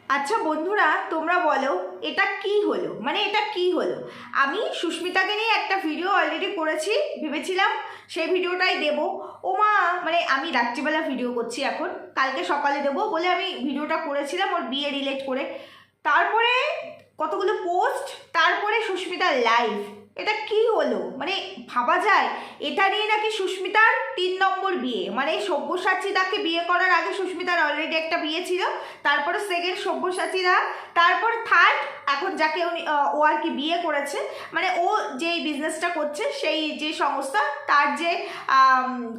আচ্ছা বন্ধুরা, তোমরা বলো এটা কি হলো? এটা কি হলো? আমি সুস্মিতাকে নিয়ে একটা ভিডিও অলরেডি করেছি, ভেবেছিলাম সেই ভিডিওটাই দেব। ও মা, আমি রাত্রিবেলা ভিডিও করছি এখন, কালকে সকালে দেবো বলে আমি ভিডিওটা করেছিলাম ওর বিয়ে রিলেট করে। তারপরে কতগুলো পোস্ট, তারপরে সুস্মিতার লাইভ। এটা কি হলো? ভাবা যায় এটা নিয়ে নাকি সুস্মিতার 3 নম্বর বিয়ে। সব্যসাচীদাকে বিয়ে করার আগে সুস্মিতার অলরেডি একটা বিয়ে ছিল, তারপরে সেকেন্ড সব্যসাচীদা, তারপর থার্ড এখন যাকে ও আর কি বিয়ে করেছে। ও যেই বিজনেসটা করছে, সেই যে সংস্থা, তার যে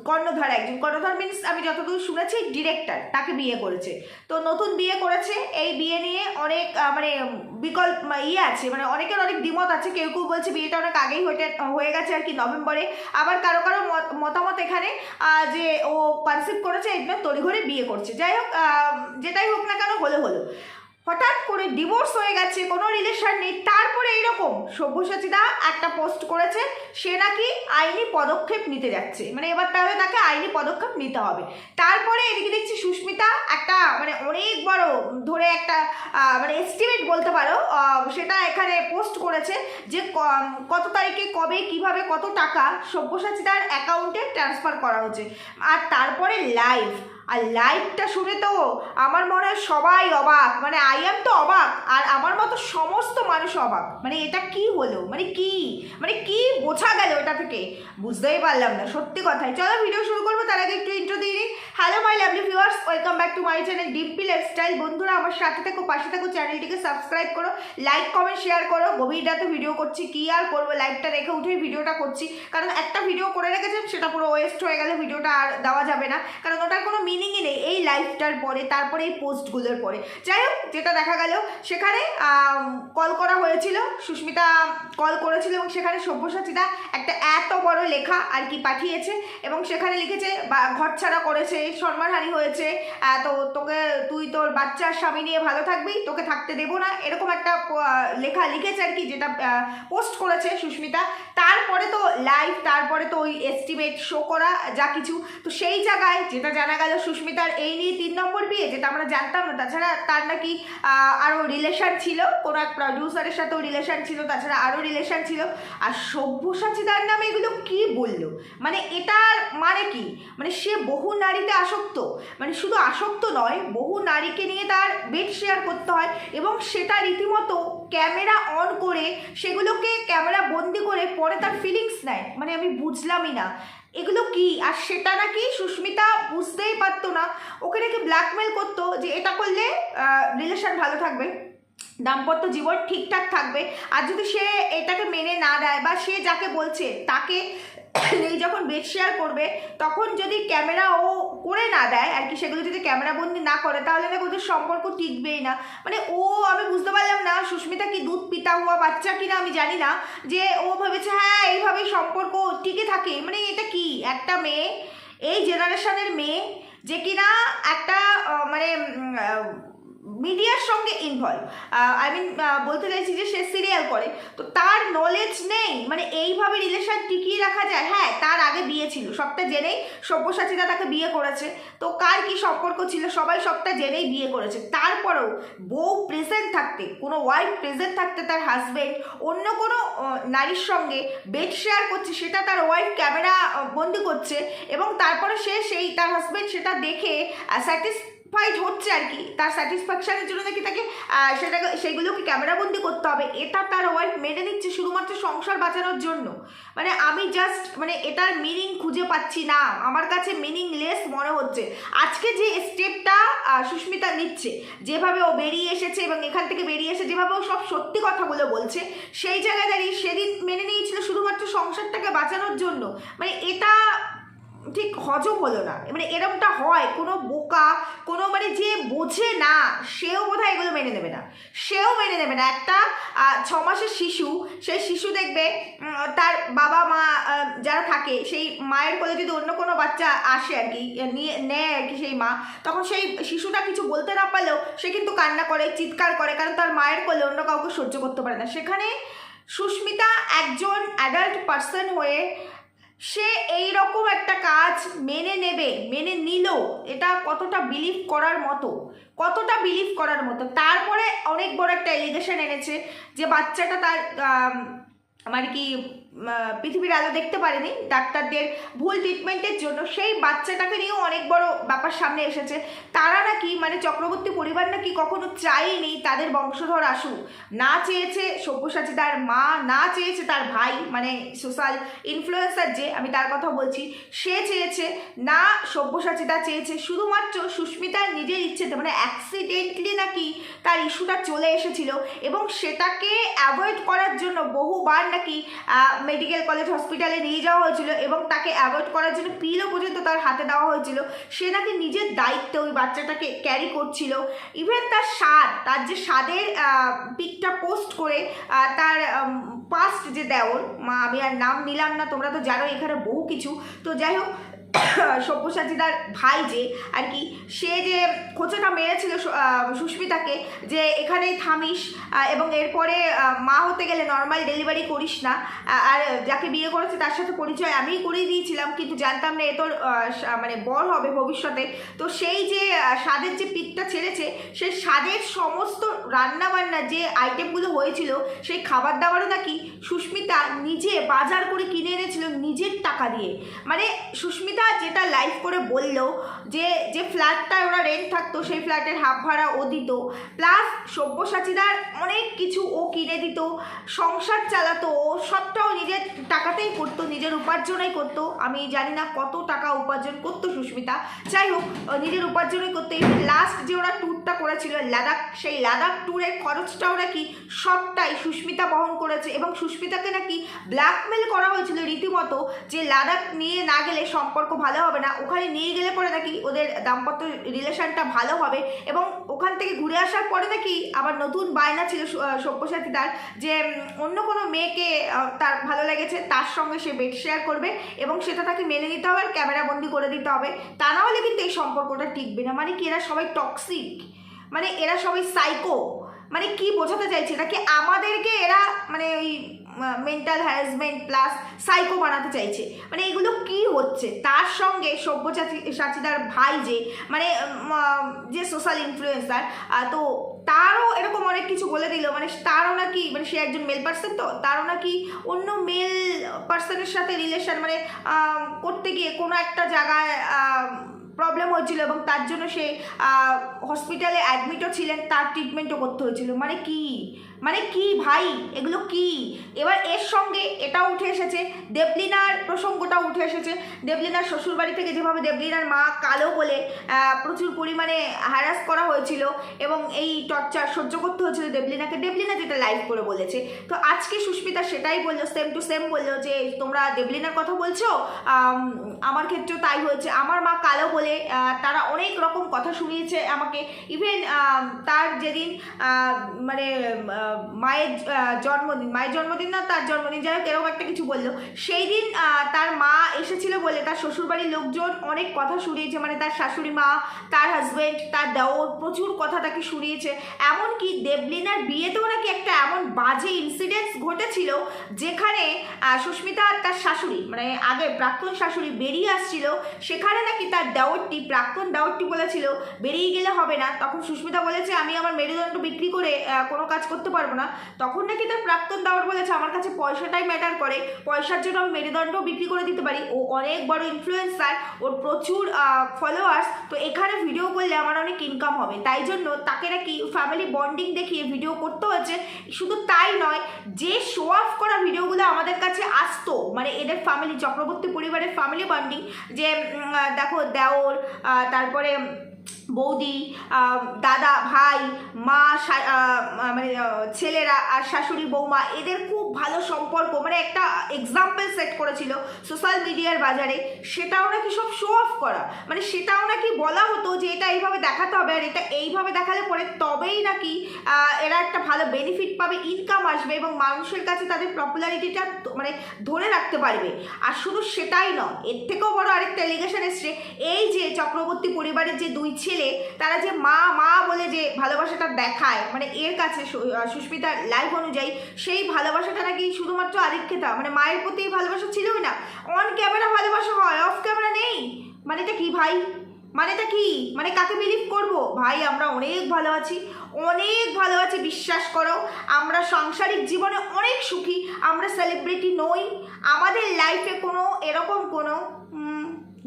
কর্ণধার, একজন কর্ণধার মিনস আমি যতদূর শুনেছি ডিরেক্টর, তাকে বিয়ে করেছে। তো নতুন বিয়ে করেছে, এই বিয়ে নিয়ে অনেক বিকল্প আছে, অনেকের অনেক দ্বিমত আছে। কেউ কেউ বলছে বিয়েটা অনেক আগেই হয়ে গেছে আর কি, নভেম্বরে। আবার কারো কারো মতামত এখানে যে ও কনসেপ্ট করেছে, এই জন্য তড়িঘড়ি বিয়ে করছে। যাই হোক, যেটাই হোক না কেন, হলো হলো হঠাৎ করে ডিভোর্স হয়ে গেছে, কোনো রিলেশন নেই, তারপরে এইরকম। সব্যসাচীদা একটা পোস্ট করেছে, সে নাকি আইনি পদক্ষেপ নিতে যাচ্ছে, এবার তাহলে তাকে আইনি পদক্ষেপ নিতে হবে। তারপরে এদিকে দেখছি সুস্মিতা একটা অনেক বড় ধরে একটা এস্টিমেট বলতে পারো, সেটা এখানে পোস্ট করেছে যে কত তারিখে কবে কিভাবে কত টাকা সব্যসাচীদার অ্যাকাউন্টে ট্রান্সফার করা হচ্ছে। আর তারপরে লাইভ, আর লাইভটা শুনে তো আমার মনে হয় সবাই অবাক, আই এম তো অবাক, আর আমার মতো সমস্ত মানুষ অবাক। এটা কি হলো? কি বোঝা গেল এটা থেকে? বুঝতেই পারলাম না সত্যি কথাই। চলো ভিডিও শুরু করবো, তার আগে একটু ইন্ট্রো দিয়ে দিই। Hello my lovely viewers, welcome back to my channel Dimpi lifestyle. বন্ধুরা আমার সাথে থেকো, পাশে থেকো, চ্যানেলটিকে সাবস্ক্রাইব করো, লাইক কমেন্ট শেয়ার করো। গভীর রাতে ভিডিও করছি, কি আর করবো, লাইভটা রেখে উঠেই ভিডিওটা করছি, কারণ একটা ভিডিও করে রেখেছেন সেটা পুরো ওয়েস্ট হয়ে গেলে ভিডিওটা আর দেওয়া যাবে না, কারণ ওটার কোনো মিনিংই নেই এই লাইভটার পরে, তারপরে এই পোস্টগুলোর পরে। যাই হোক, যেটা দেখা গেল সেখানে কল করা হয়েছিল, সুস্মিতা কল করেছিল এবং সেখানে সব্যসাচীদা একটা এত বড় লেখা আর কি পাঠিয়েছে, এবং সেখানে লিখেছে ঘর ছাড়া করেছে, সম্মানহানি হয়েছে, তো তোকে, তুই তোর বাচ্চার স্বামী নিয়ে ভালো থাকবি, তোকে থাকতে দেবো না, এরকম একটা লেখা লিখেছে আর কি, যেটা পোস্ট করেছে সুস্মিতা। তারপরে তো লাইভ, তারপরে তো ওই এস্টিমেট শো করা যা কিছু। তো সেই জায়গায় যেটা জানা গেল, সুস্মিতার এই নিয়ে 3 নম্বর বিয়ে, যেটা আমরা জানতাম না। তাছাড়া তার নাকি আরও রিলেশন ছিল, কোনো এক প্রডিউসারের সাথেও রিলেশন ছিল, তাছাড়া আরও রিলেশন ছিল। আর সব্যসাচীদার নামে এগুলো কি বললো? এটার মানে কি? সে বহু নারীতে আসক্ত, শুধু আসক্ত নয়, বহু নারীকে নিয়ে তার বেড শেয়ার করতে হয়, এবং সেটা রীতিমতো ক্যামেরা অন করে সেগুলোকে ক্যামেরা বন্দি করে পরে তার ফিলিংস নেয়। আমি বুঝলামই না এগুলো কি। আর সেটা নাকি সুস্মিতা বুঝতেই পারতো না, ওকে নাকি ব্ল্যাকমেল করতো যে এটা করলে রিলেশন ভালো থাকবে, দাম্পত্য জীবন ঠিকঠাক থাকবে, আর যদি সে এটাকে মেনে না দেয় বা সে যাকে বলছে তাকে এই যখন বেড শেয়ার করবে, তখন যদি ক্যামেরা ও করে না দেয় আর কি, সেগুলো যদি ক্যামেরাবন্দি না করে, তাহলে না ওদের সম্পর্ক টিকবেই না। আমি বুঝতে পারলাম না সুস্মিতা কি দুধ পিতা হওয়া বাচ্চা কিনা আমি জানি না, যে ও ভেবেছে হ্যাঁ এইভাবেই সম্পর্ক টিকে থাকে। এটা কি একটা মেয়ে, এই জেনারেশনের মেয়ে, যে কিনা একটা মিডিয়ার সঙ্গে ইনভলভ, বলতে চাইছি যে সে সিরিয়াল করে, তো তার নলেজ নেই এইভাবে রিলেশন টিকিয়ে রাখা যায়। হ্যাঁ, তার আগে বিয়ে ছিল, সবটা জেনেই সব্যসাচীদা তাকে বিয়ে করেছে, তো কার কি সম্পর্ক ছিল সবাই সবটা জেনেই বিয়ে করেছে। তারপরেও বউ প্রেজেন্ট থাকতে, কোনো ওয়াইফ প্রেজেন্ট থাকতে তার হাজব্যান্ড অন্য কোনো নারীর সঙ্গে বেড শেয়ার করছে, সেটা তার ওয়াইফ ক্যামেরা বন্দি করছে, এবং তারপরে সেই তার হাজব্যান্ড সেটা দেখে স্যাটিসফাইড হচ্ছে আর কি, তার স্যাটিসফ্যাকশনের জন্য নাকি তাকে সেইগুলোকে ক্যামেরাবন্দি করতে হবে। এটা তার ওয়াইফ মেনে নিচ্ছে শুধুমাত্র সংসার বাঁচানোর জন্য। আমি জাস্ট এটার মিনিং খুঁজে পাচ্ছি না, আমার কাছে মিনিংলেস মনে হচ্ছে। আজকে যে স্টেপটা সুস্মিতা নিচ্ছে, যেভাবে ও বেরিয়ে এসেছে এবং এখান থেকে বেরিয়ে এসে যেভাবে ও সব সত্যি কথাগুলো বলছে, সেই জায়গায় দাঁড়িয়ে সেদিন মেনে নিয়েছিল শুধুমাত্র সংসারটাকে বাঁচানোর জন্য, এটা ঠিক হজম হলো না। এরকমটা হয়, কোনো বোকা, কোনো যে বোঝে না, সেও বোধহয় এগুলো মেনে নেবে না, সেও মেনে নেবে না। একটা 6 মাসের শিশু, সেই শিশু দেখবে তার বাবা মা যারা থাকে, সেই মায়ের কোলে যদি অন্য কোনো বাচ্চা আসে আর কি, নিয়ে নেয় আর কি সেই মা, তখন সেই শিশুটা কিছু বলতে না পারলেও সে কিন্তু কান্না করে, চিৎকার করে, কারণ তার মায়ের কোলে অন্য কাউকে সহ্য করতে পারে না। সেখানে সুস্মিতা একজন অ্যাডাল্ট পার্সন হয়ে সে এই রকম একটা কাজ মেনে নেবে, মেনে নিল, এটা কতটা বিলিভ করার মতো, কতটা বিলিভ করার মতো। তারপরে অনেক বড় একটা এলিগেশন এনেছে যে বাচ্চাটা তার মানে কি পৃথিবীর আলো দেখতে পারেনি ডাক্তারদের ভুল ট্রিটমেন্টের জন্য, সেই বাচ্চাটাকে নিয়েও অনেক বড় ব্যাপার সামনে এসেছে। তারা নাকি মানে চক্রবর্তী পরিবার নাকি কখনো চায়নি তাদের বংশধর আসুক, না চেয়েছে সব্যসাচীদার মা, না চেয়েছে তার ভাই মানে সোশ্যাল ইনফ্লুয়েন্সার যে আমি তার কথা বলছি সে চেয়েছে, না সব্যসাচীদা চেয়েছে, শুধুমাত্র সুস্মিতার নিজের ইচ্ছেতে মানে অ্যাক্সিডেন্টলি নাকি তার ইস্যুটা চলে এসেছিল এবং সেটাকে অ্যাভয়েড করার জন্য বহুবার নাকি মেডিকেল কলেজ হসপিটালে নিয়ে যাওয়া হয়েছিল এবং তাকে অ্যাভয়েড করার জন্য পিলও পর্যন্ত তার হাতে দেওয়া হয়েছিল। সে নাকি নিজের দায়িত্বে ওই বাচ্চাটাকে ক্যারি করছিল। ইভেন তার স্বাদ, তার যে স্বাদের পিকটা পোস্ট করে তার পাস্ট যে দেওর মা, আমি আর নাম নিলাম না, তোমরা তো জানো এখানে বহু কিছু, তো যাই হোক সব্যসাচীদার ভাই যে আর কি, সে যে খোঁচাটা মেরেছিল সুস্মিতাকে যে এখানেই থামিস এবং এরপরে মা হতে গেলে নর্মাল ডেলিভারি করিস না, আর যাকে বিয়ে করেছে তার সাথে পরিচয় আমিই করিয়ে দিয়েছিলাম কিন্তু জানতাম না এ তোর মানে বর হবে ভবিষ্যতে। তো সেই যে স্বাদের যে পিকটা ছেড়েছে, সেই স্বাদের সমস্ত রান্নাবান্না যে আইটেমগুলো হয়েছিল সেই খাবার দাবারও নাকি সুস্মিতা নিজে বাজার করে কিনে এনেছিল নিজের টাকা দিয়ে। মানে সুস্মিতা যেটা লাইভ করে বলল যে যে ফ্ল্যাটটায় ওরা রেন্ট থাকতো সেই ফ্ল্যাটের হাফ ভাড়া ও দিত, প্লাস সব্যসাচীদার অনেক কিছু ও কিনে দিত, সংসার চালাতো, ও সবটাও নিজের টাকাতেই করতো, নিজের উপার্জনেই করতো। আমি জানি না কত টাকা উপার্জন করতো সুস্মিতা, যাই হোক নিজের উপার্জনই করতো। ইভেন লাস্ট যে ওরা ট্যুরটা করেছিল লাদাখ, সেই লাদাখ ট্যুরের খরচটাও নাকি সবটাই সুস্মিতা বহন করেছে এবং সুস্মিতাকে নাকি ব্ল্যাকমেল করা হয়েছিল রীতিমতো যে লাদাখ নিয়ে না গেলে সম্পর্ক ভালো হবে না, ওখানে নিয়ে গেলে পরে নাকি ওদের দাম্পত্য রিলেশনটা ভালো হবে এবং ওখান থেকে ঘুরে আসার পরে নাকি আবার নতুন বায়না ছিল সব্যসাচীদার যে অন্য কোনো মেয়েকে তার ভালো লেগেছে তার সঙ্গে সে বেড শেয়ার করবে এবং সেটা তাকে মেনে নিতে হবে আর ক্যামেরা বন্দি করে দিতে হবে, তা না হলে কিন্তু এই সম্পর্কটা টিকবে না। মানে কি এরা সবাই টক্সিক, মানে এরা সবাই সাইকো, মানে কি বোঝাতে চাইছে এটা কি আমাদেরকে এরা মানে ওই মেন্টাল হ্যারাসমেন্ট প্লাস সাইকো বানাতে চাইছে, মানে এগুলো কি হচ্ছে। তার সঙ্গে সব্যসাচীদার ভাই যে মানে যে সোশ্যাল ইনফ্লুয়েন্সার, তো তারও এরকম অনেক কিছু বলে দিল, মানে তারও নাকি মানে সে একজন মেল পার্সন, তো তারও নাকি অন্য মেল পার্সনের সাথে রিলেশন মানে করতে গিয়ে কোনো একটা জায়গায় প্রবলেম হয়েছিল এবং তার জন্য সে হসপিটালে অ্যাডমিটও ছিলেন, তার ট্রিটমেন্টও করতে হয়েছিল। মানে কি, মানে কি ভাই এগুলো কি। এবার এর সঙ্গে এটাও উঠে এসেছে, দেবলিনার প্রসঙ্গটাও উঠে এসেছে। দেবলিনার শ্বশুরবাড়ি থেকে যেভাবে দেবলিনার মা কালো বলে প্রচুর পরিমাণে হ্যারাস করা হয়েছিল এবং এই টর্চার সহ্য করতে হয়েছিল দেবলিনাকে, দেবলিনা যেটা লাইভ করে বলেছে। তো আজকে সুস্মিতা সেটাই বললো, সেম টু সেম বললো যে তোমরা দেবলিনার কথা বলছো, আমার ক্ষেত্রেও তাই হয়েছে, আমার মা কালো বলে তারা অনেক রকম কথা শুনিয়েছে আমাকে। ইভেন তার যেদিন মানে মায়ের জন্মদিন না তার জন্মদিন, যাই হোক এরকম একটা কিছু বললো, সেই দিন তার মা এসেছিল বলে তার শ্বশুরবাড়ির লোকজন অনেক কথা শুনিয়েছে, মানে তার শাশুড়ি মা, তার হাজব্যান্ড, তার দেওর প্রচুর কথা তাকে শুনিয়েছে। এমনকি দেবলিনার বিয়েতেও নাকি একটা এমন বাজে ইনসিডেন্টস ঘটেছিল যেখানে সুস্মিতা আর তার শাশুড়ি মানে আগে প্রাক্তন শাশুড়ি বেরিয়ে আসছিল, সেখানে নাকি তার দেওরটি, প্রাক্তন দেওরটি বলেছিল বেরিয়ে গেলে হবে না, তখন সুস্মিতা বলেছে আমি আমার মেরুদণ্ড বিক্রি করে কোনো কাজ করতে পারবো না, তখন নাকি তার প্রাক্তন দেওর বলেছে আমার কাছে পয়সাটাই ম্যাটার করে, পয়সার জন্য আমি মেরুদণ্ড বিক্রি করে দিতে পারি। ও অনেক বড় ইনফ্লুয়েন্সার, ওর প্রচুর ফলোয়ার্স, তো এখানে ভিডিও করলে আমার অনেক ইনকাম হবে, তাই জন্য তাকে নাকি ফ্যামিলি বন্ডিং দেখিয়ে ভিডিও করতে হয়েছে। শুধু তাই নয়, যে শো অফ করা ভিডিওগুলো আমাদের কাছে আসতো মানে এদের ফ্যামিলি চক্রবর্তী পরিবারের ফ্যামিলি বন্ডিং, যে দেখো দেওর, তারপরে বৌদি, দাদা, ভাই, মা, মানে ছেলেরা আর শাশুড়ি বৌমা, এদের খুব ভালো সম্পর্ক, মানে একটা এক্সাম্পল সেট করেছিল সোশ্যাল মিডিয়ার বাজারে, সেটাও নাকি সব শো অফ করা, মানে সেটাও নাকি বলা হতো যে এটা এইভাবে দেখাতে হবে আর এটা এইভাবে দেখালে পরে তবেই নাকি এরা একটা ভালো বেনিফিট পাবে, ইনকাম আসবে এবং মানুষের কাছে তাদের পপুলারিটিটা মানে ধরে রাখতে পারবে। আর শুধু সেটাই নয়, এর থেকেও বড় আরেকটা এলিগেশন এসছে, এই যে চক্রবর্তী পরিবারের যে দুই ছেলে, তারা যে মা মা বলে যে ভালোবাসাটা দেখায়, মানে এর কাছে সুস্মিতার লাইফ অনুযায়ী সেই ভালোবাসাটা নাকি শুধুমাত্র আদিক্ষেতা, মানে মায়ের প্রতি ভালোবাসা ছিলই না, অন ক্যামেরা ভালোবাসা হয়, অফ ক্যামেরা নেই। মানে এটা কি ভাই, মানেটা কি, মানে কাকে বিলিভ করবো ভাই? আমরা অনেক ভালো আছি, অনেক ভালো আছি, বিশ্বাস করো। আমরা সাংসারিক জীবনে অনেক সুখী, আমরা সেলিব্রিটি নই, আমাদের লাইফে কোনো এরকম কোনো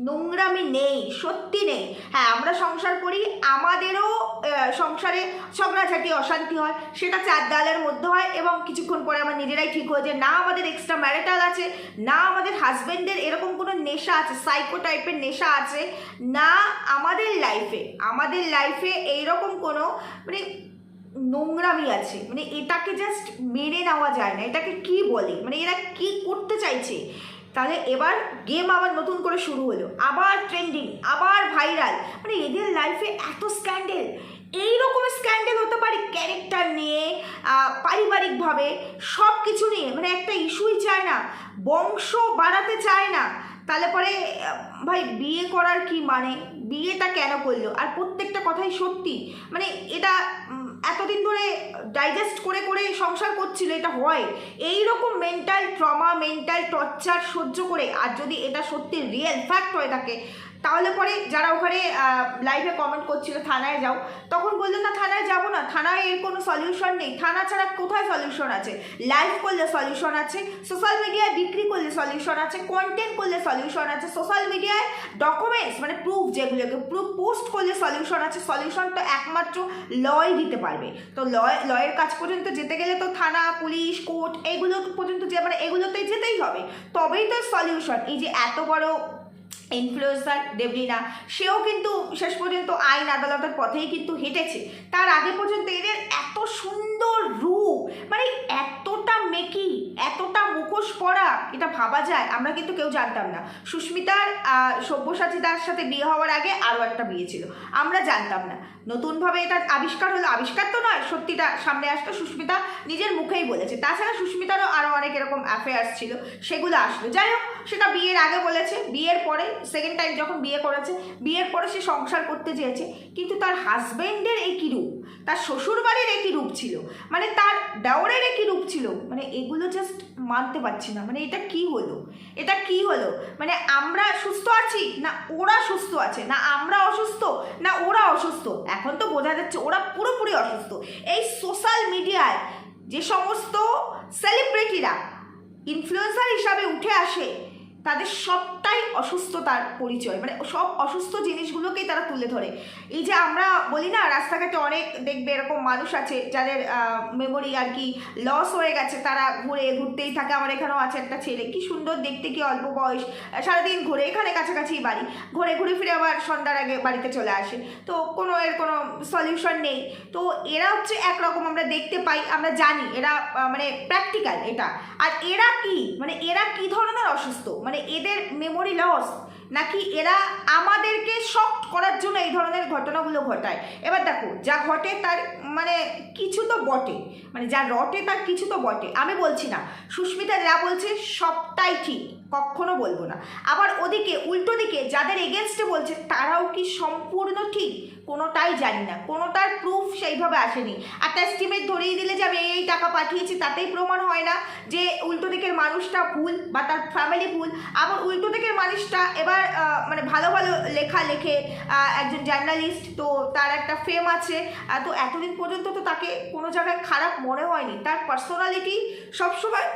নোংরামি নেই, সত্যি নেই। হ্যাঁ, আমরা সংসার করি, আমাদেরও সংসারে ঝগড়াঝাটি অশান্তি হয়, সেটা চার দেওয়ালের মধ্যে হয় এবং কিছুক্ষণ পরে আমরা নিজেরাই ঠিক হয়ে যায়, না আমাদের এক্সট্রা ম্যারিটাল আছে, না আমাদের হাজব্যান্ডের এরকম কোনো নেশা আছে, সাইকো টাইপের নেশা আছে, না আমাদের লাইফে এইরকম কোনো মানে নোংরামি আছে। মানে এটাকে জাস্ট মেনে নেওয়া যায় না, এটাকে কি বলে, মানে এরা কি করতে চাইছে? তাহলে এবার গেম আবার নতুন করে শুরু হলো, আবার ট্রেন্ডিং, আবার ভাইরাল। মানে এদের লাইফে এত স্ক্যান্ডেল, এইরকম স্ক্যান্ডেল হতে পারে ক্যারেক্টার নিয়ে, পারিবারিকভাবে সব কিছু নিয়ে, মানে একটা ইস্যুই চায় না, বংশ বাড়াতে চায় না। তাহলে পরে ভাই বিয়ে করার কি মানে, বিয়েটা কেন করলো? আর প্রত্যেকটা কথাই সত্যি, মানে এটা এতদিন ধরে ডাইজেস্ট করে করে সংসার করছিল, এটা হয় এই রকম মেন্টাল ট্রমা, মেন্টাল টর্চার সহ্য করে। আর যদি এটা সত্যি রিয়েল ফ্যাক্ট হয়ে থাকে, তাহলে পরে যারা ওখানে লাইভে কমেন্ট করছিল থানায় যাও, তখন বললো না থানায় যাবো না, থানায় এর কোনো সলিউশন নেই, থানা ছাড়া কোথায় সলিউশন আছে? লাইভ করলে সলিউশন আছে, সোশ্যাল মিডিয়ায় বিক্রি করলে সলিউশন আছে, কন্টেন্ট করলে সলিউশন আছে, সোশ্যাল মিডিয়ায় ডকুমেন্টস মানে প্রুফ, যেগুলোকে প্রুফ পোস্ট করলে সলিউশন আছে। সলিউশন তো একমাত্র লয় দিতে পারবে। তো লয়ের কাজ পর্যন্ত যেতে গেলে তো থানা, পুলিশ, কোর্ট এগুলো পর্যন্ত যে মানে এগুলোতে যেতেই হবে, তবেই তো সলিউশন। এই যে এত বড় ইনফ্লুয়েন্সার দেবলীনা, সেও কিন্তু শেষ পর্যন্ত আইন আদালতের পথেই কিন্তু হেঁটেছে। তার আগে পর্যন্ত এদের এত সুন্দর রূপ, মানে এতটা মেকি, এতটা মুখোশ পরা, এটা ভাবা যায়? আমরা কিন্তু কেউ জানতাম না। সুস্মিতার সব্যসাচী দার সাথে বিয়ে হওয়ার আগে আরও একটা বিয়ে ছিল, আমরা জানতাম না। নতুনভাবে এটা আবিষ্কার হলো, আবিষ্কার তো নয়, সত্যিটা সামনে আসলো, সুস্মিতা নিজের মুখেই বলেছে। তাছাড়া সুস্মিতারও আরও অনেক এরকম অ্যাফেয়ার্স ছিল, সেগুলো আসলো। যাই হোক, সেটা বিয়ের আগে বলেছে, বিয়ের পরে সেকেন্ড টাইম যখন বিয়ে করেছে, বিয়ের পরে সে সংসার করতে চেয়েছে, কিন্তু তার হাজব্যান্ডের একই রূপ, তার শ্বশুরবাড়ির একই রূপ ছিল, মানে তার দেওরের একই রূপ ছিল। মানে এগুলো জাস্ট মানতে পারছি না, মানে এটা কি হলো, এটা কি হলো? মানে আমরা সুস্থ আছি না ওরা সুস্থ আছে, না আমরা অসুস্থ না ওরা অসুস্থ? এখন তো বোঝা যাচ্ছে ওরা পুরোপুরি অসুস্থ। এই সোশ্যাল মিডিয়ায় যে সমস্ত সেলিব্রিটিরা ইনফ্লুয়েন্সার হিসাবে উঠে আসে, তাদের সবটাই অসুস্থতার পরিচয়, মানে সব অসুস্থ জিনিসগুলোকেই তারা তুলে ধরে। এই যে আমরা বলি না, রাস্তাঘাটে অনেক দেখবে এরকম মানুষ আছে যাদের মেমোরি আর কি লস হয়ে গেছে, তারা ঘুরতেই থাকে। আমার এখানেও আছে একটা ছেলে, কি সুন্দর দেখতে, কি অল্প বয়স, সারাদিন ঘুরে, এখানে কাছাকাছি বাড়ি, ঘুরে ফিরে আবার সন্ধ্যার আগে বাড়িতে চলে আসে, তো এর কোনো সলিউশন নেই। তো এরা হচ্ছে একরকম, আমরা দেখতে পাই, আমরা জানি এরা মানে প্র্যাকটিক্যাল এটা। আর এরা কি, মানে এরা কি ধরনের অসুস্থ? মানে এদের মেমোরি লস, নাকি এরা আমাদেরকে শক করার জন্য এই ধরনের ঘটনাগুলো ঘটায়? এবার দেখো, যা ঘটে তার মানে কিছু তো বটে, মানে যা রটে তার কিছু তো বটে। আমি বলছি না সুস্মিতা যা বলছে সবটাই ঠিক, কখনো বলবো না। আবার ওদিকে উল্টো দিকে যাদের এগেনস্টে বলছে, তারাও কি সম্পূর্ণ ঠিক? কোনোটাই জানি না, কোনোটার প্রুফ সেইভাবে আসেনি। একটা এস্টিমেট ধরিয়ে দিলে যে আমি এই টাকা পাঠিয়েছি, তাতেই প্রমাণ হয় না যে উল্টো দিকের মানুষটা ভুল বা তার ফ্যামিলি ভুল। আবার উল্টো দিকের মানুষটা এবার মানে ভালো ভালো লেখা লেখে, একজন জার্নালিস্ট, তো তার একটা ফেম আছে, তো এতদিন পর্যন্ত তো তাকে কোনো জায়গায় খারাপ মনে হয়নি, তার পার্সোনালিটি সবসময়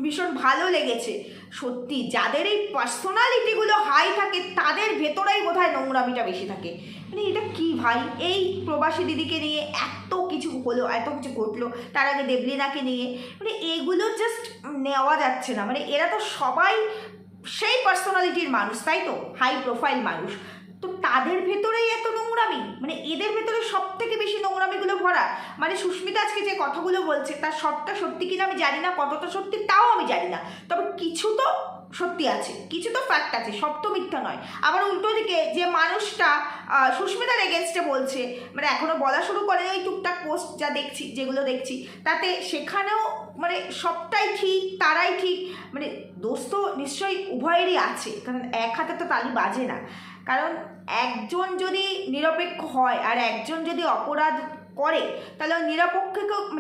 ভীষণ ভালো লেগেছে। সত্যি যাদের এই পার্সোনালিটিগুলো হাই থাকে, তাদের ভেতরেই বোধহয় নোংরামিটা বেশি থাকে। মানে এটা কি ভাই, এই প্রবাসী দিদিকে নিয়ে এত কিছু হলো, এত কিছু ঘটলো, তার আগে দেবলীনাকে নিয়ে, মানে এগুলো জাস্ট নেওয়া যাচ্ছে না। মানে এরা তো সবাই সেই পার্সোনালিটির মানুষ, তাই তো, হাই প্রোফাইল মানুষ, তো তাদের ভেতরেই এত নোংরামি, মানে এদের ভেতরে সব থেকে বেশি নোংরামিগুলো ভরা। মানে সুস্মিতা আজকে যে কথাগুলো বলছে, তার সবটা সত্যি কিনা আমি জানি না, কতটা সত্যি তাও আমি জানি না, তবে কিছু তো সত্যি আছে, কিছু তো ফ্যাক্ট আছে, সব তো মিথ্যা নয়। আবার উল্টো দিকে যে মানুষটা সুস্মিতার এগেনস্টে বলছে, মানে এখনো বলা শুরু করে, ওই টুকটাক পোস্ট যা দেখছি, যেগুলো দেখছি, তাতে সেখানেও মানে সবটাই ঠিক, তারাই ঠিক। মানে দোষ তো নিশ্চয়ই উভয়েরই আছে, কারণ এক হাতে তো তালি বাজে না। কারণ একজন যদি নিরপেক্ষ হয় আর একজন যদি অপরাধ করে তাহলে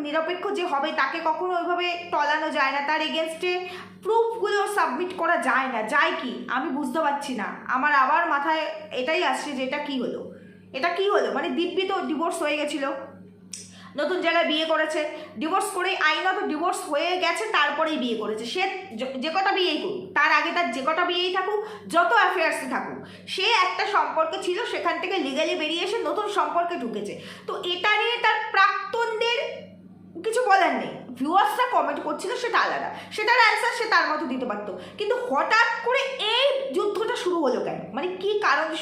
নিরপেক্ষ যে হবে তাকে কখনো ওইভাবে টলানো যায় না, তার এগেনস্টে প্রুফগুলো সাবমিট করা যায় না, যায় কি আমি বুঝতে পারছি না। আমার আবার মাথায় এটাই আসছে যে এটা কি হলো, মানে দিব্যি তো ডিভোর্স হয়ে গেছিলো, নতুন জায়গায় বিয়ে করেছে, ডিভোর্স করেই আইনত ডিভোর্স হয়ে গেছে, তারপরেই বিয়ে করেছে। সে যে কটা বিয়েই করুক, তার আগে তার যে কটা বিয়েই থাকুক, যত অ্যাফেয়ার্সে থাকুক, সে একটা সম্পর্ক ছিল, সেখান থেকে লিগালি বেরিয়ে এসে নতুন সম্পর্কে ঢুকেছে। তো এটা নিয়ে তার প্রাক্তনদের কিছু বলার নেই, ভিউয়ার্সরা কমেন্ট করছিল সেটা আলাদা, সেটার অ্যান্সার সে তার মতো দিতে পারতো। কিন্তু হঠাৎ করে এই যুদ্ধটা শুরু হলো কেন, মানে কি কারণে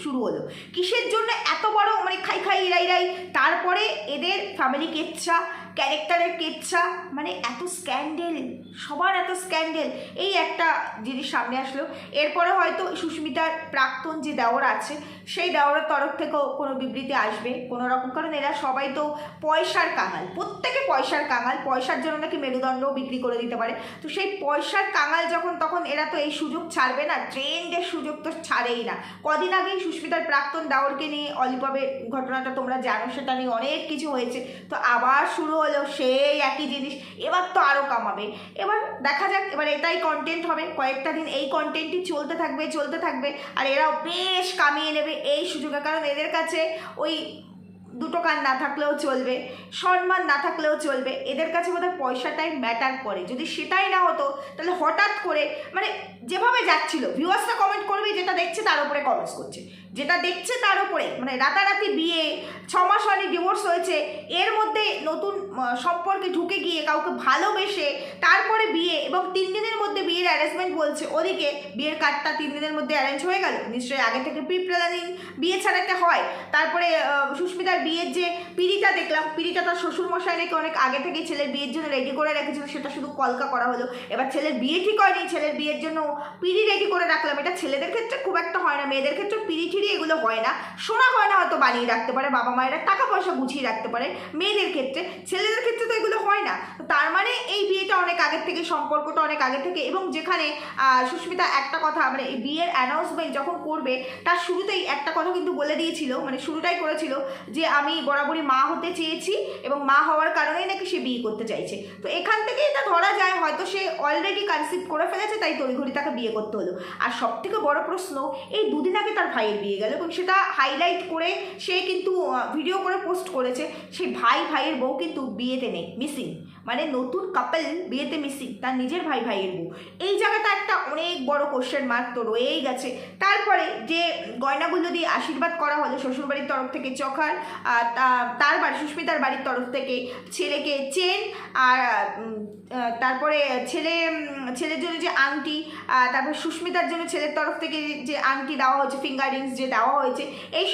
শুরু হলো, কিসের জন্য এত বড় মানে খাই ইরাই, তারপরে এদের ফ্যামিলি কেচ্ছা, ক্যারেক্টারের কেচ্ছা, মানে এত স্ক্যান্ডেল, সবার এত স্ক্যান্ডেল, এই একটা জিনিস সামনে আসলো। এরপরে হয়তো সুস্মিতার প্রাক্তন যে দেওর আছে, সেই দেওরের তরফ থেকেও কোনো বিবৃতি আসবে কোনো রকম, কারণ এরা সবাই তো পয়সার কাঙাল, প্রত্যেকে পয়সার কাঙাল, পয়সার জন্য নাকি মেরুদণ্ডও বিক্রি করে দিতে পারে। তো সেই পয়সার কাঙাল যখন, তখন এরা তো এই সুযোগ ছাড়বে না, ট্রেন্ডের সুযোগ তো ছাড়েই না। কদিন আগেই সুস্মিতার প্রাক্তন দেওরকে নিয়ে অলিপবের ঘটনাটা তোমরা জানো, সেটা নিয়ে অনেক কিছু হয়েছে, তো আবার শুরু হলো সেই একই জিনিস, এবার তো আরও কামাবে। এবার দেখা যাক, এবার এটাই কন্টেন্ট হবে, কয়েকটা দিন এই কন্টেন্টই চলতে থাকবে, আর এরাও বেশ কামিয়ে নেবে এই সুযোগে, কারণ এদের কাছে ওই দুটো কান না থাকলেও চলবে, সম্মান না থাকলেও চলবে, এদের কাছে বোধহয় পয়সাটাই ম্যাটার করে। যদি সেটাই না হতো তাহলে হঠাৎ করে মানে যেভাবে যাচ্ছিল, ভিউয়ার্সরা কমেন্ট করবে, যেটা দেখছে তার উপরে কমেন্টস করছে, যেটা দেখছে তার উপরে, মানে রাতারাতি বিয়ে, 6 মাস হয়নি ডিভোর্স হয়েছে, এর মধ্যে নতুন সম্পর্কে ঢুকে গিয়ে কাউকে ভালোবেসে তারপরে বিয়ে, এবং 3 দিনের মধ্যে বিয়ের অ্যারেঞ্জমেন্ট বলছে, ওদিকে বিয়ের কার্ডটা 3 দিনের মধ্যে অ্যারেঞ্জ হয়ে গেল, নিশ্চয়ই আগে থেকে প্রি প্ল্যানিং বিয়ে ছাড়াতে হয়। তারপরে সুস্মিতার বিয়ের যে পিড়িটা দেখলাম, পিড়িটা তার শ্বশুরমশাই নাকি অনেক আগে থেকে ছেলের বিয়ের জন্য রেডি করে রেখেছিল, সেটা শুধু কলকা করা হলো। এবার ছেলের বিয়ে ঠিক হয়নি, ছেলের বিয়ের জন্য পিড়ি রেডি করে রাখলাম, এটা ছেলেদের ক্ষেত্রে খুব একটা হয় না, মেয়েদের ক্ষেত্রে পিড়ি ঠিড়ি এগুলো হয় না, সোনা গয়না হয়তো বানিয়ে রাখতে পারে, বাবা মায়েরা টাকা পয়সা গুছিয়ে রাখতে পারে মেয়েদের ক্ষেত্রে, ছেলেদের ক্ষেত্রে তো এগুলো হয় না। তো তার মানে এই বিয়েটা অনেক আগের থেকে, সম্পর্কটা অনেক আগে থেকে, এবং যেখানে সুস্মিতা একটা কথা, মানে এই বিয়ের অ্যানাউন্সমেন্ট যখন করবে তার শুরুতেই একটা কথা কিন্তু বলে দিয়েছিল, মানে শুরুটাই করেছিল যে আমি বরাবরই মা হতে চেয়েছি, এবং মা হওয়ার কারণেই নাকি সে বিয়ে করতে চাইছে। তো এখান থেকে এটা ধরা যায় হয়তো সে অলরেডি কনসিভ করে ফেলেছে, তাই তড়িঘড়ি তাকে বিয়ে করতে হলো। আর সব থেকে বড় প্রশ্ন, এই দুদিন আগে তার ভাইয়ের বিয়ে গেল, এবং সেটা হাইলাইট করে সে কিন্তু ভিডিও করে পোস্ট করেছে, সেই ভাইয়ের বউ কিন্তু বিয়েতে নেই, মিসিং, মানে নতুন কাপল বিয়েতে মিসিং, তার নিজের ভাইয়ের বউ। এই জায়গাটা একটা অনেক বড় কোশ্চেন মার্ক তো রয়েই গেছে। তারপরে যে গয়নাগুলো দিয়ে আশীর্বাদ করা হলো শ্বশুরবাড়ির তরফ থেকে চখার, তার বাড়ি সুস্মিতার বাড়ির তরফ থেকে ছেলেকে চেন, আর তারপরে ছেলের জন্য যে আংটি, তারপরে সুস্মিতার জন্য ছেলের তরফ থেকে যে আংটি দেওয়া হয়েছে, ফিঙ্গার রিংস যে দেওয়া হয়েছে, এই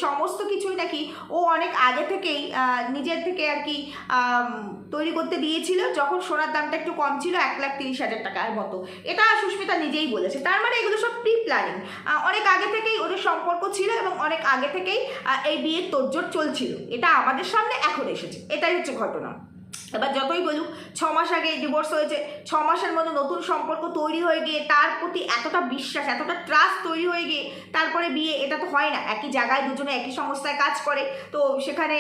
সমস্ত কিছুই নাকি ও অনেক আগে থেকেই নিজের থেকে আর কি তৈরি করতে দিয়েছিল, যখন সোনার দামটা একটু কম ছিল, 1,30,000 টাকার মতো। এটা সুস্মিতা নিজেই বলেছে। তার মানে এগুলো সব প্রি প্ল্যানিং, অনেক আগে থেকেই ওদের সম্পর্ক ছিল, এবং অনেক আগে থেকেই এই বিয়ের তোড়জোড় চলছিল, এটা আমাদের সামনে এখন এসেছে, এটাই হচ্ছে ঘটনা। এবার যতই বলুক 6 মাস আগে ডিভোর্স হয়েছে, 6 মাসের মধ্যে নতুন সম্পর্ক তৈরি হয়ে গিয়ে তার প্রতি এতটা বিশ্বাস, এতটা ট্রাস্ট তৈরি হয়ে গিয়ে তারপরে বিয়ে, এটা তো হয় না। একই জায়গায় দুজনে একই সংস্থায় কাজ করে, তো সেখানে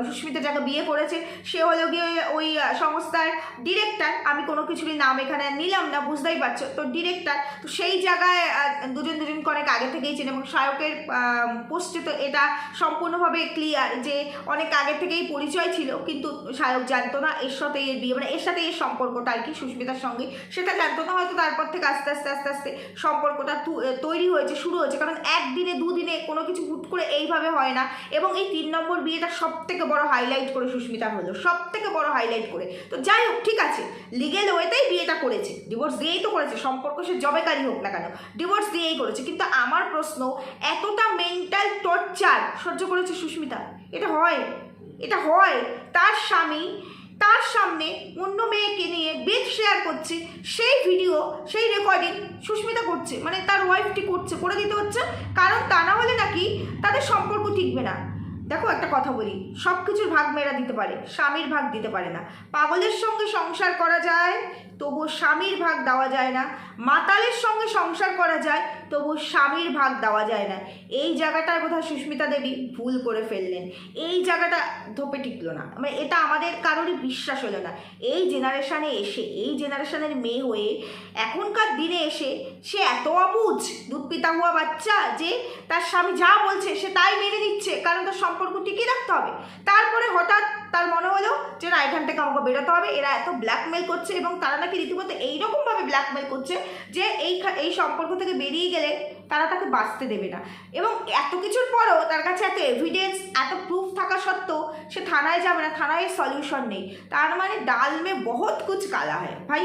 সুস্মিতা যাকে বিয়ে করেছে সে হলো গিয়ে ওই সংস্থার ডিরেক্টর, আমি কোনো কিছুরই নাম এখানে নিলাম না, বুঝতেই পারছো, তো ডিরেক্টর। তো সেই জায়গায় দুজনকে অনেক আগে থেকেই চেনে, এবং সায়কের পোস্টে তো এটা সম্পূর্ণভাবে ক্লিয়ার যে অনেক আগে থেকেই পরিচয় ছিল, কিন্তু সায়ক জানতো না এর সাথে এর বিয়ে, মানে এর সাথে এর সম্পর্কটা আর কি সুস্মিতার সঙ্গে, সেটা জানতো না হয়তো। তারপর থেকে আস্তে আস্তে সম্পর্কটা তৈরি হয়েছে, শুরু হয়েছে, কারণ একদিনে দুদিনে কোনো কিছু হুট করে এইভাবে হয় না। এবং এই 3 নম্বর বিয়েটা সব থেকে বড় হাইলাইট করে সুস্মিতা হলো, সব থেকে বড় হাইলাইট করে। তো যাই হোক, ঠিক আছে, লিগেল ওয়েতেই বিয়েটা করেছে, ডিভোর্স দিয়েই তো করেছে, সম্পর্ক সে জবেকারই হোক না কেন, ডিভোর্স দিয়েই করেছে। কিন্তু আমার প্রশ্ন, এতটা মেন্টাল টর্চার সহ্য করেছে সুস্মিতা, এটা হয় তার স্বামী তার সামনে অন্য মেয়েকে নিয়ে বেড শেয়ার করছে, সেই ভিডিও, সেই রেকর্ডিং সুস্মিতা করছে, মানে তার ওয়াইফটি করে দিতে হচ্ছে, কারণ তা না হলে নাকি তাদের সম্পর্ক টিকবে না। দেখো একটা কথা বলি, সব কিছুর ভাগ মেয়েরা দিতে পারে, স্বামীর ভাগ দিতে পারে না। পাগলের সঙ্গে সংসার করা যায়, তবুও স্বামীর ভাগ দেওয়া যায় না, মাতালের সঙ্গে সংসার করা যায় তবুও স্বামীর ভাগ দেওয়া যায় না। এই জায়গাটার বোধহয় সুস্মিতা দেবী ভুল করে ফেললেন, এই জায়গাটা ধোপে টিকলো না, মানে এটা আমাদের কারোরই বিশ্বাস হলো না। এই জেনারেশানে এসে, এই জেনারেশনের মেয়ে হয়ে এখনকার দিনে এসে সে এত অবুঝ, দুধ পিতা হওয়া বাচ্চা, যে তার স্বামী যা বলছে সে তাই মেনে নিচ্ছে, কারণ তার সম্পর্ক টিকিয়ে রাখতে হবে। তারপরে হঠাৎ তার মনে হলো যে না, এখান থেকে আমাকে বেরোতে হবে, এরা এত ব্ল্যাকমেল করছে, এবং তারা নাকি রীতিমতো এইরকমভাবে ব্ল্যাকমেল করছে যে এই সম্পর্ক থেকে বেরিয়ে গেলে তারা তাকে বাঁচতে দেবে না। এবং এত কিছুর পরও তার কাছে এত এভিডেন্স, এত প্রুফ থাকা সত্ত্বেও সে থানায় যাবে না, থানায় সলিউশন নেই। তার মানে ডাল মে বহুত কুছ কালা হয় ভাই,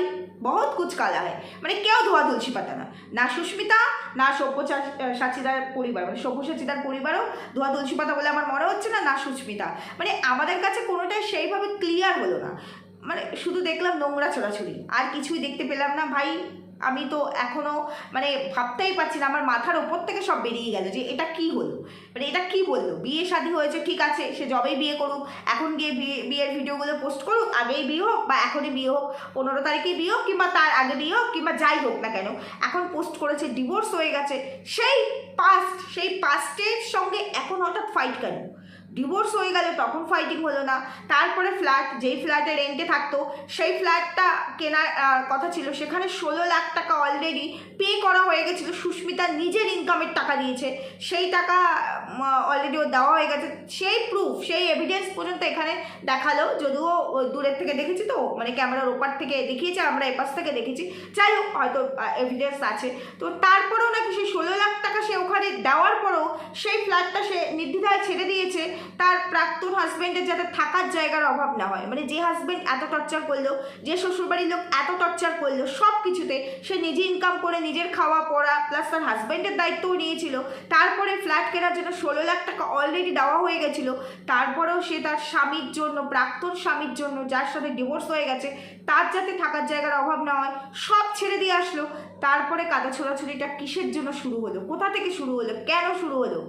বহুত কুছ কালা হয়। মানে কেউ ধোয়া তুলসী পাতা না, না সুস্মিতা, না সব্যসাচীদার পরিবার, মানে সব্যসাচীদার পরিবারও ধোয়া তুলসী পাতা বলে আমার মনে হচ্ছে না, না সুস্মিতা। মানে আমাদের কাছে কোনোটাই সেইভাবে ক্লিয়ার হলো না, মানে শুধু দেখলাম নোংরা ছোড়াছুড়ি, আর কিছুই দেখতে পেলাম না ভাই। আমি তো এখনও মানে ভাবতেই পারছি না, আমার মাথার ওপর থেকে সব বেরিয়ে গেল যে এটা কি হলো, মানে এটা কি বললো। বিয়ে শাদী হয়েছে ঠিক আছে, সে যবেই বিয়ে করুক, এখন গিয়ে বিয়ের ভিডিওগুলো পোস্ট করুক, আগেই বিয়ে হোক বা এখনই বিয়ে হোক, 15 তারিখে বিয়ে হোক কিংবা তার আগে বিয়ে হোক কিংবা যাই হোক না কেন, এখন পোস্ট করেছে ডিভোর্স হয়ে গেছে, সেই পাস্টের সঙ্গে এখন হঠাৎ ফাইট কেন? ডিভোর্স হয়ে গেলে তখন ফাইটিং হলো না। তারপরে ফ্ল্যাট, যেই ফ্ল্যাটে রেন্টে থাকতো সেই ফ্ল্যাটটা কেনার কথা ছিল, সেখানে 16 লাখ টাকা অলরেডি পে করা হয়ে গেছিলো, সুস্মিতা নিজের ইনকামের টাকা দিয়েছে, সেই টাকা অলরেডি ও দেওয়া হয়ে গেছে। সেই প্রুফ, সেই এভিডেন্স পর্যন্ত এখানে দেখালো, যদিও দূরের থেকে দেখেছি তো, মানে ক্যামেরার ওপার থেকে দেখিয়েছে, আমরা এপাশ থেকে দেখেছি, যাই হোক হয়তো এভিডেন্স আছে। তো তারপরেও নাকি সেই 16 লাখ টাকা সে ওখানে দেওয়ার পরেও সেই ফ্ল্যাটটা সে নির্দ্বিধায় ছেড়ে দিয়েছে তার প্রাক্তন হাজব্যান্ডের যাতে থাকার জায়গার অভাব না হয়। মানে যে হাজব্যান্ড এত টর্চার করলো, যে শ্বশুরবাড়ির লোক এত টর্চার করলো, সব কিছুতে সে নিজে ইনকাম করে নিজের খাওয়া পড়া প্লাস তার হাজব্যান্ডের দায়িত্বও নিয়েছিল, তারপরে ফ্ল্যাট কেনার জন্য 16 লাখ টাকা অলরেডি দেওয়া হয়ে গেছিলো, তারপরেও সে তার স্বামীর জন্য, প্রাক্তন স্বামীর জন্য যার সাথে ডিভোর্স হয়ে গেছে, তার যাতে থাকার জায়গার অভাব না হয় সব ছেড়ে দিয়ে আসলো। তারপরে কাদা ছোড়াছুড়িটা কিসের জন্য শুরু হলো, কোথা থেকে শুরু হলো, কেন শুরু হলো?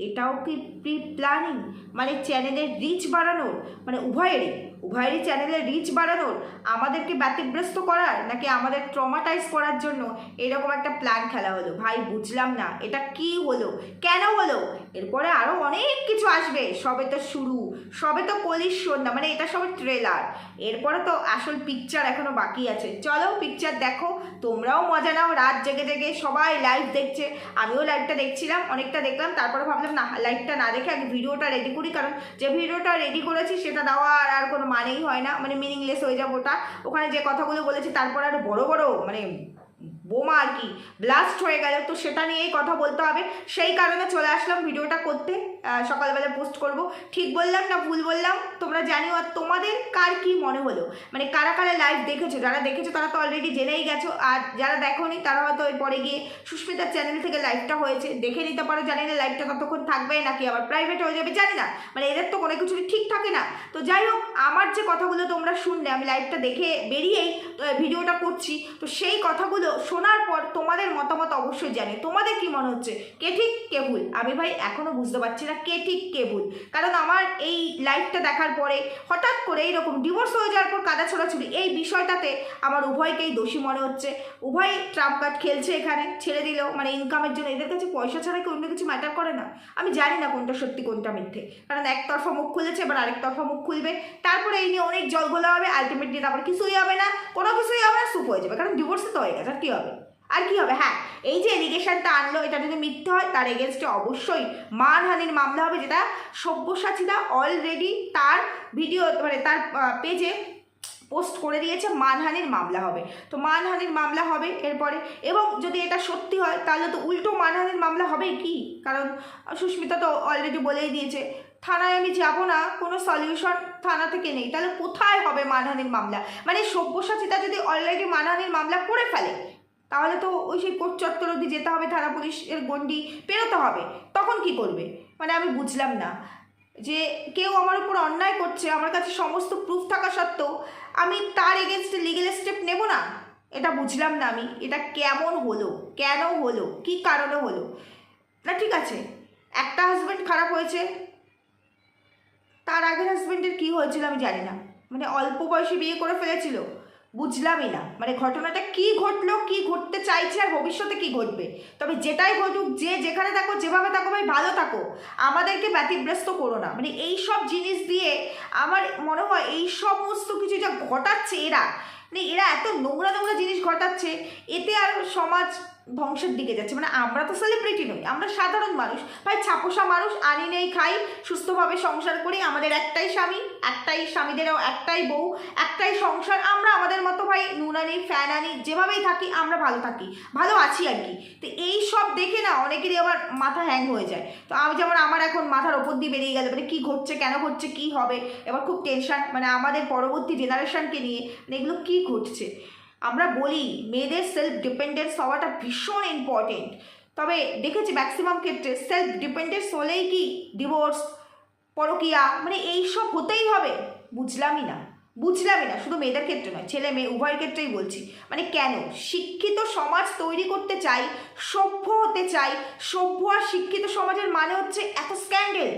এটাও কি প্রি প্ল্যানিং? মানে চ্যানেলের রিচ বাড়ানোর, মানে উভয়েরই চ্যানেলের রিচ বাড়ানোর, আমাদেরকে ব্যতিগ্রস্ত করার, নাকি আমাদের ট্রমাটাইজ করার জন্য এরকম একটা প্ল্যান খেলা হলো? ভাই বুঝলাম না এটা কি হলো, কেন হলো। এরপরে আরও অনেক কিছু আসবে, সবে তো শুরু, সবে তো কলির সন্ধ্যা, মানে এটা সবে ট্রেলার, এরপরে তো আসল পিকচার এখনো বাকি আছে। চলো পিকচার দেখো, তোমরাও মজা নাও, রাত জেগে জেগে সবাই লাইভ দেখছে, আমিও লাইভটা দেখছিলাম, অনেকটা দেখলাম, তারপরে ভাবলাম না, লাইভটা না দেখে আগে ভিডিওটা রেডি করি, কারণ যে ভিডিওটা রেডি করেছি সেটা দেওয়া আর কোনো মানেই হয় না, মানে মিনিংলেস হয়ে যাবে ওটা। ওখানে যে কথাগুলো বলেছি তারপর আরও বড় বড় মানে বোমা আর কি ব্লাস্ট হয়ে গেল, তো সেটা নিয়েই কথা বলতে হবে, সেই কারণে চলে আসলাম ভিডিওটা করতে। সকালবেলা পোস্ট করব। ঠিক বললাম না ভুল বললাম তোমরা জানিও। আর তোমাদের কার কি মনে হলো, মানে কারা কারা লাইভ দেখেছো? যারা দেখেছো তারা তো অলরেডি জেনেই গেছো, আর যারা দেখোনি তারা হয়তো এরপরে গিয়ে সুস্মিতার চ্যানেল থেকে লাইভটা হয়েছে দেখে নিতে পারো। জানি না লাইভটা ততক্ষণ থাকবে নাকি আবার প্রাইভেট হয়ে যাবে, জানি না, মানে এদের তো কোনো কিছুরই ঠিক থাকে না। তো যাই হোক, আমার যে কথাগুলো তোমরা শুনলে, আমি লাইভটা দেখে বেরিয়েই ভিডিওটা করছি, তো সেই কথাগুলো শোনার পর তোমাদের মতামত অবশ্যই জানি। তোমাদের কি মনে হচ্ছে, কে ঠিক কে ভুল? আমি ভাই এখনও বুঝতে পারছি না কে ঠিক কে ভুল, কারণ আমার এই লাইভটা দেখার পরে হঠাৎ করে এইরকম ডিভোর্স হয়ে যাওয়ার পর কাদা ছোড়াছুড়ি, এই বিষয়টাতে আমার উভয়কেই দোষী মনে হচ্ছে। উভয় ট্রাম্প কার্ড খেলছে এখানে, ছেড়ে দিল মানে ইনকামের জন্য। এদের কাছে পয়সা ছাড়া কি অন্য কিছু ম্যাটার করে না? আমি জানি না কোনটা সত্যি কোনটা মিথ্যে, কারণ একতরফা মুখ খুলেছে, এবার আরেকতরফা মুখ খুলবে, তারপরে এই নিয়ে অনেক জল গোলা হবে, আলটিমেটলি তারপর কিছুই হবে না, কোনো কিছুই হবে না, সুপ হয়ে যাবে, কারণ ডিভোর্সে তো হয়ে গেছে, আর কী হবে? আর কি হবে? হ্যাঁ, এই যে এলিগেশনটা আনলো, এটা যদি মিথ্যে হয় তার এগেনস্টে অবশ্যই মানহানির মামলা হবে, যেটা সব্যসাচীদা অলরেডি তার ভিডিও মানে তার পেজে পোস্ট করে দিয়েছে, মানহানির মামলা হবে। তো মানহানির মামলা হবে এরপরে, এবং যদি এটা সত্যি হয় তাহলে তো উল্টো মানহানির মামলা হবেই কি, কারণ সুস্মিতা তো অলরেডি বলেই দিয়েছে থানায় আমি যাব না, কোনো সলিউশন থানা থেকে নেই, তাহলে কোথায় হবে মানহানির মামলা? মানে সব্যসাচীতা যদি অলরেডি মানহানির মামলা করে ফেলে তাহলে তো ওই সেই কোর্ট চত্বর অবধি যেতে হবে, থানা পুলিশের গণ্ডি পেরোতে হবে, তখন কি করবে? মানে আমি বুঝলাম না যে কেউ আমার উপর অন্যায় করছে, আমার কাছে সমস্ত প্রুফ থাকা সত্ত্বেও আমি তার এগেনস্টে লিগেল স্টেপ নেব না, এটা বুঝলাম না আমি। এটা কেমন হলো, কেন হলো, কি কারণে হলো? না ঠিক আছে, একটা হাজব্যান্ড খারাপ হয়েছে, তার আগের হাজব্যান্ডের কী হয়েছিল আমি জানি না, মানে অল্প বয়সে বিয়ে করে ফেলেছিল, বুঝলামই না, মানে ঘটনাটা কি ঘটলো, কি ঘটতে চাইছে, আর ভবিষ্যতে কি ঘটবে। তবে যেটাই ঘটুক, যে যেখানে থাকো, যেভাবে থাকো ভাই, ভালো থাকো, আমাদেরকে ব্যতিব্যস্ত করো না। মানে এই সব জিনিস দিয়ে আমার মনে হয় এই সমস্ত কিছু যা ঘটাচ্ছে এরা, মানে এরা এত নোংরা নোংরা জিনিস ঘটাচ্ছে, এতে আর সমাজ ধ্বংসের দিকে যাচ্ছে। মানে আমরা তো সেলিব্রিটি নই, আমরা সাধারণ মানুষ ভাই, ছাপোষা মানুষ, আনি নেই খাই, সুস্থভাবে সংসার করি, আমাদের একটাই স্বামী, একটাই স্বামীদেরও একটাই বউ, একটাই সংসার, আমরা আমাদের মতো ভাই নুন আনি ফ্যান আনি, যেভাবেই থাকি আমরা ভালো থাকি, ভালো আছি আর কি। তো এই সব দেখে না অনেকেরই আবার মাথা হ্যাং হয়ে যায়। তো আমি যেমন, আমার এখন মাথার ওপর দিয়ে বেরিয়ে গেল, মানে কী ঘটছে, কেন ঘটছে, কী হবে, এবার খুব টেনশন, মানে আমাদের পরবর্তী জেনারেশনকে নিয়ে, মানে এগুলো কী ঘটছে। আমরা বলি মেয়েদের সেলফ ডিপেন্ডেন্স হওয়াটা ভীষণ ইম্পর্টেন্ট, তবে দেখেছি ম্যাক্সিমাম ক্ষেত্রে সেলফ ডিপেন্ডেন্স হলেই কি ডিভোর্স, পরকীয়া, মানে এই সব হতেই হবে। বুঝলামই না, বুঝলামই না, শুধু মেয়েদের ক্ষেত্রে নয়, ছেলে মেয়ে উভয়ের ক্ষেত্রেই বলছি। মানে কেন শিক্ষিত সমাজ তৈরি করতে চাই, সভ্য হতে চাই, সভ্য আর শিক্ষিত সমাজের মানে হচ্ছে এত স্ক্যান্ডেল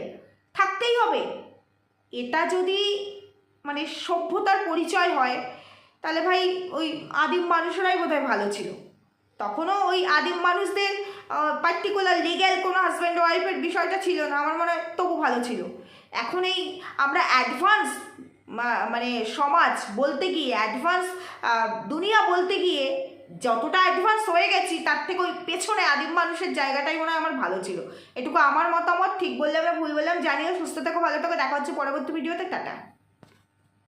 থাকতেই হবে। এটা যদি মানে সভ্যতার পরিচয় হয়, তাহলে ভাই ওই আদিম মানুষেরাই বোধহয় ভালো ছিল। তখনও ওই আদিম মানুষদের পার্টিকুলার লিগ্যাল কোনো হাজব্যান্ড ওয়াইফের বিষয়টা ছিল না, আমার মনে হয় তবু ভালো ছিল। এখন এই আমরা অ্যাডভান্স মানে সমাজ বলতে গিয়ে, অ্যাডভান্স দুনিয়া বলতে গিয়ে যতটা অ্যাডভান্স হয়ে গেছি, তার থেকে ওই পেছনে আদিম মানুষের জায়গাটাই মনে হয় আমার ভালো ছিল। এটুকু আমার মতামত, ঠিক বললাম না ভুল বললাম জানিও। সুস্থ থেকো, ভালো থেকো, দেখা হচ্ছে পরবর্তী ভিডিওতে, টাটা।